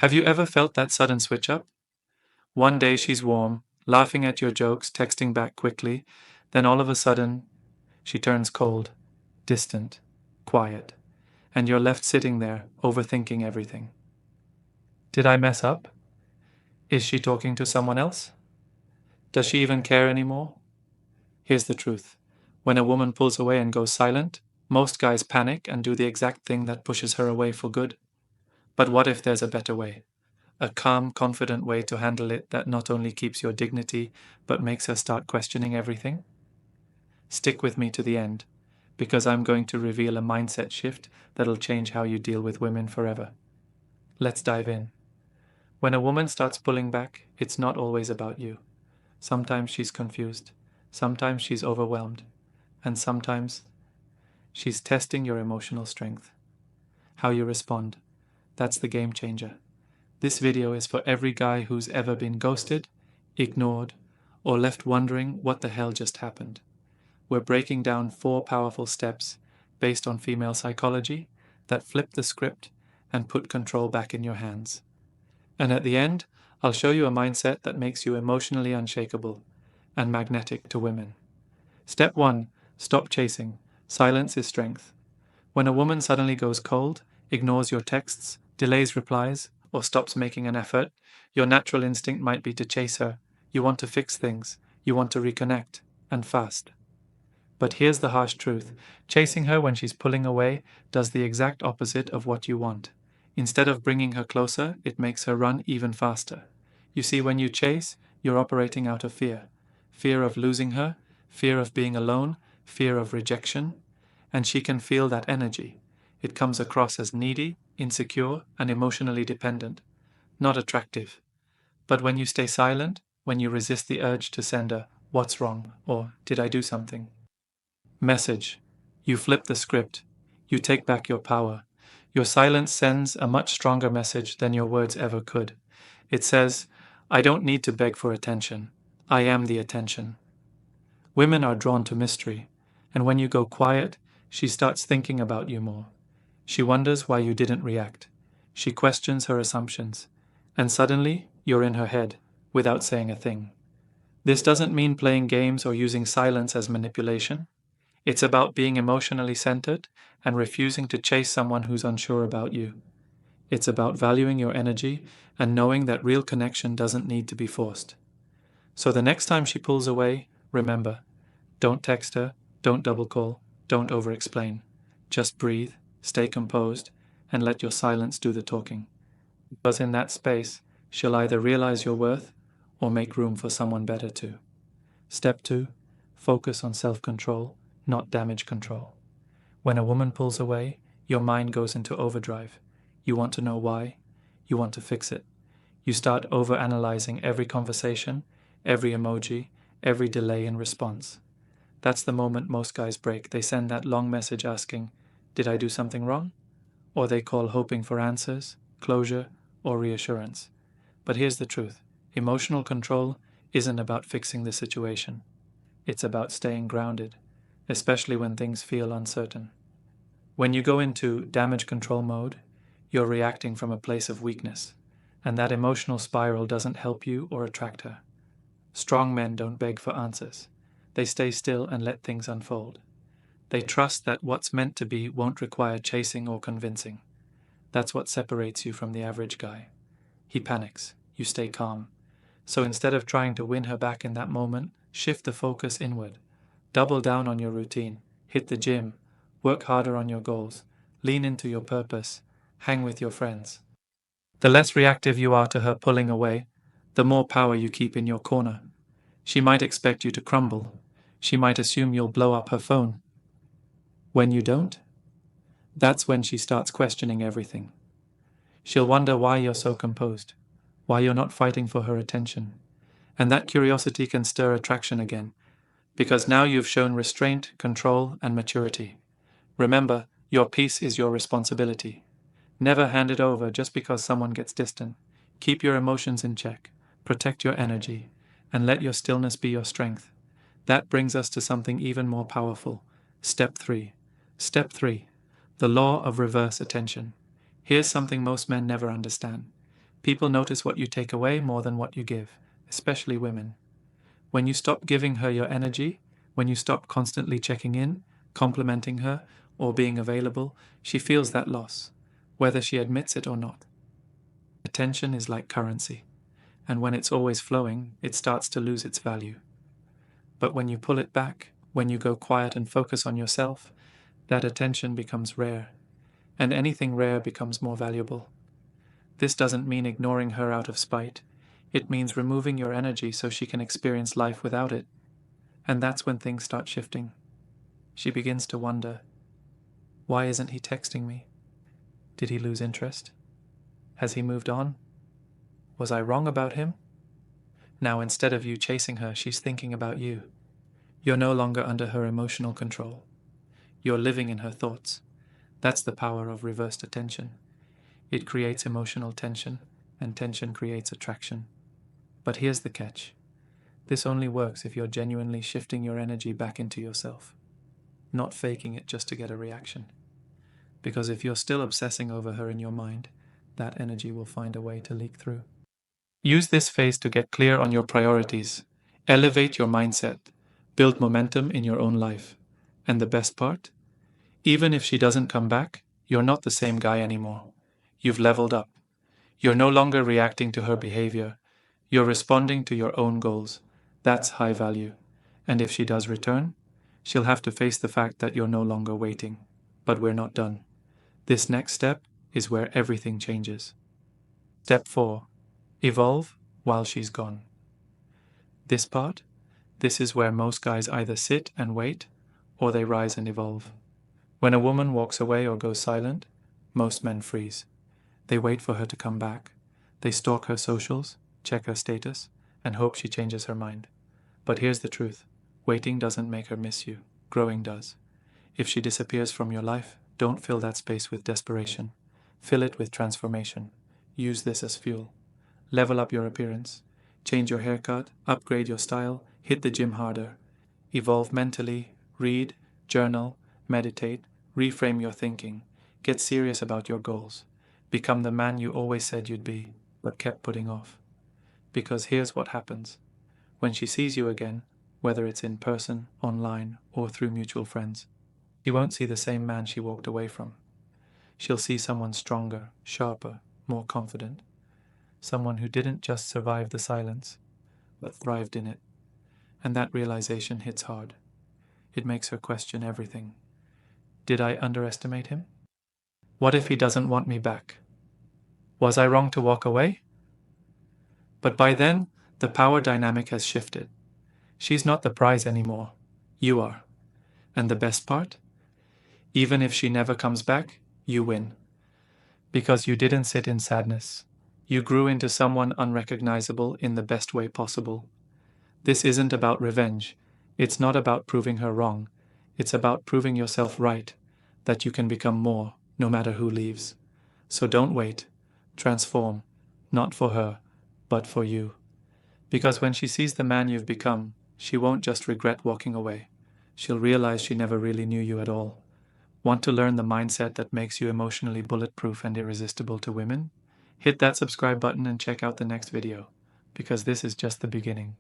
Have you ever felt that sudden switch up? One day she's warm, laughing at your jokes, texting back quickly, then all of a sudden she turns cold, distant, quiet, and you're left sitting there, overthinking everything. Did I mess up? Is she talking to someone else? Does she even care anymore? Here's the truth. When a woman pulls away and goes silent, most guys panic and do the exact thing that pushes her away for good. But what if there's a better way? A calm, confident way to handle it that not only keeps your dignity, but makes her start questioning everything? Stick with me to the end, because I'm going to reveal a mindset shift that'll change how you deal with women forever. Let's dive in. When a woman starts pulling back, it's not always about you. Sometimes she's confused, sometimes she's overwhelmed, and sometimes she's testing your emotional strength. How you respond, that's the game changer. This video is for every guy who's ever been ghosted, ignored, or left wondering what the hell just happened. We're breaking down 4 powerful steps based on female psychology that flip the script and put control back in your hands. And at the end, I'll show you a mindset that makes you emotionally unshakable and magnetic to women. Step 1. Stop chasing. Silence is strength. When a woman suddenly goes cold, ignores your texts, delays replies, or stops making an effort, your natural instinct might be to chase her. You want to fix things. You want to reconnect, and fast. But here's the harsh truth. Chasing her when she's pulling away does the exact opposite of what you want. Instead of bringing her closer, it makes her run even faster. You see, when you chase, you're operating out of fear. Fear of losing her, fear of being alone, fear of rejection. And she can feel that energy. It comes across as needy, insecure, and emotionally dependent. Not attractive. But when you stay silent, when you resist the urge to send a "what's wrong?" or "did I do something?" message, you flip the script. You take back your power. Your silence sends a much stronger message than your words ever could. It says, I don't need to beg for attention. I am the attention. Women are drawn to mystery, and when you go quiet, she starts thinking about you more. She wonders why you didn't react. She questions her assumptions, and suddenly you're in her head without saying a thing. This doesn't mean playing games or using silence as manipulation. It's about being emotionally centered and refusing to chase someone who's unsure about you. It's about valuing your energy and knowing that real connection doesn't need to be forced. So the next time she pulls away, remember, don't text her, don't double call, don't over-explain. Just breathe, stay composed, and let your silence do the talking. Because in that space, she'll either realize your worth or make room for someone better too. Step 2. Focus on self-control, not damage control. When a woman pulls away, your mind goes into overdrive. You want to know why. You want to fix it. You start over-analyzing every conversation, every emoji, every delay in response. That's the moment most guys break. They send that long message asking, did I do something wrong? Or they call hoping for answers, closure, or reassurance. But here's the truth. Emotional control isn't about fixing the situation. It's about staying grounded, especially when things feel uncertain. When you go into damage control mode, you're reacting from a place of weakness, and that emotional spiral doesn't help you or attract her. Strong men don't beg for answers. They stay still and let things unfold. They trust that what's meant to be won't require chasing or convincing. That's what separates you from the average guy. He panics. You stay calm. So instead of trying to win her back in that moment, shift the focus inward. Double down on your routine. Hit the gym. Work harder on your goals. Lean into your purpose. Hang with your friends. The less reactive you are to her pulling away, the more power you keep in your corner. She might expect you to crumble. She might assume you'll blow up her phone. When you don't, that's when she starts questioning everything. She'll wonder why you're so composed, why you're not fighting for her attention. And that curiosity can stir attraction again, because now you've shown restraint, control, and maturity. Remember, your peace is your responsibility. Never hand it over just because someone gets distant. Keep your emotions in check, protect your energy, and let your stillness be your strength. That brings us to something even more powerful. Step 3. Step 3. The law of reverse attention. Here's something most men never understand. People notice what you take away more than what you give, especially women. When you stop giving her your energy, when you stop constantly checking in, complimenting her, or being available, she feels that loss, whether she admits it or not. Attention is like currency, and when it's always flowing, it starts to lose its value. But when you pull it back, when you go quiet and focus on yourself, that attention becomes rare, and anything rare becomes more valuable. This doesn't mean ignoring her out of spite. It means removing your energy so she can experience life without it. And that's when things start shifting. She begins to wonder, why isn't he texting me? Did he lose interest? Has he moved on? Was I wrong about him? Now, instead of you chasing her, she's thinking about you. You're no longer under her emotional control. You're living in her thoughts. That's the power of reversed attention. It creates emotional tension, and tension creates attraction. But here's the catch. This only works if you're genuinely shifting your energy back into yourself, not faking it just to get a reaction. Because if you're still obsessing over her in your mind, that energy will find a way to leak through. Use this phase to get clear on your priorities, elevate your mindset, build momentum in your own life. And the best part? Even if she doesn't come back, you're not the same guy anymore. You've leveled up. You're no longer reacting to her behavior. You're responding to your own goals. That's high value. And if she does return, she'll have to face the fact that you're no longer waiting. But we're not done. This next step is where everything changes. Step 4. Evolve while she's gone. This is where most guys either sit and wait, or they rise and evolve. When a woman walks away or goes silent, most men freeze. They wait for her to come back. They stalk her socials, check her status, and hope she changes her mind. But here's the truth. Waiting doesn't make her miss you. Growing does. If she disappears from your life, don't fill that space with desperation. Fill it with transformation. Use this as fuel. Level up your appearance. Change your haircut, upgrade your style, hit the gym harder. Evolve mentally, read, journal, meditate, reframe your thinking. Get serious about your goals. Become the man you always said you'd be, but kept putting off. Because here's what happens. When she sees you again, whether it's in person, online, or through mutual friends, she won't see the same man she walked away from. She'll see someone stronger, sharper, more confident. Someone who didn't just survive the silence, but thrived in it. And that realization hits hard. It makes her question everything. Did I underestimate him? What if he doesn't want me back? Was I wrong to walk away? But by then, the power dynamic has shifted. She's not the prize anymore. You are. And the best part? Even if she never comes back, you win. Because you didn't sit in sadness. You grew into someone unrecognizable in the best way possible. This isn't about revenge. It's not about proving her wrong. It's about proving yourself right, that you can become more, no matter who leaves. So don't wait. Transform, not for her, but for you. Because when she sees the man you've become, she won't just regret walking away. She'll realize she never really knew you at all. Want to learn the mindset that makes you emotionally bulletproof and irresistible to women? Hit that subscribe button and check out the next video, because this is just the beginning.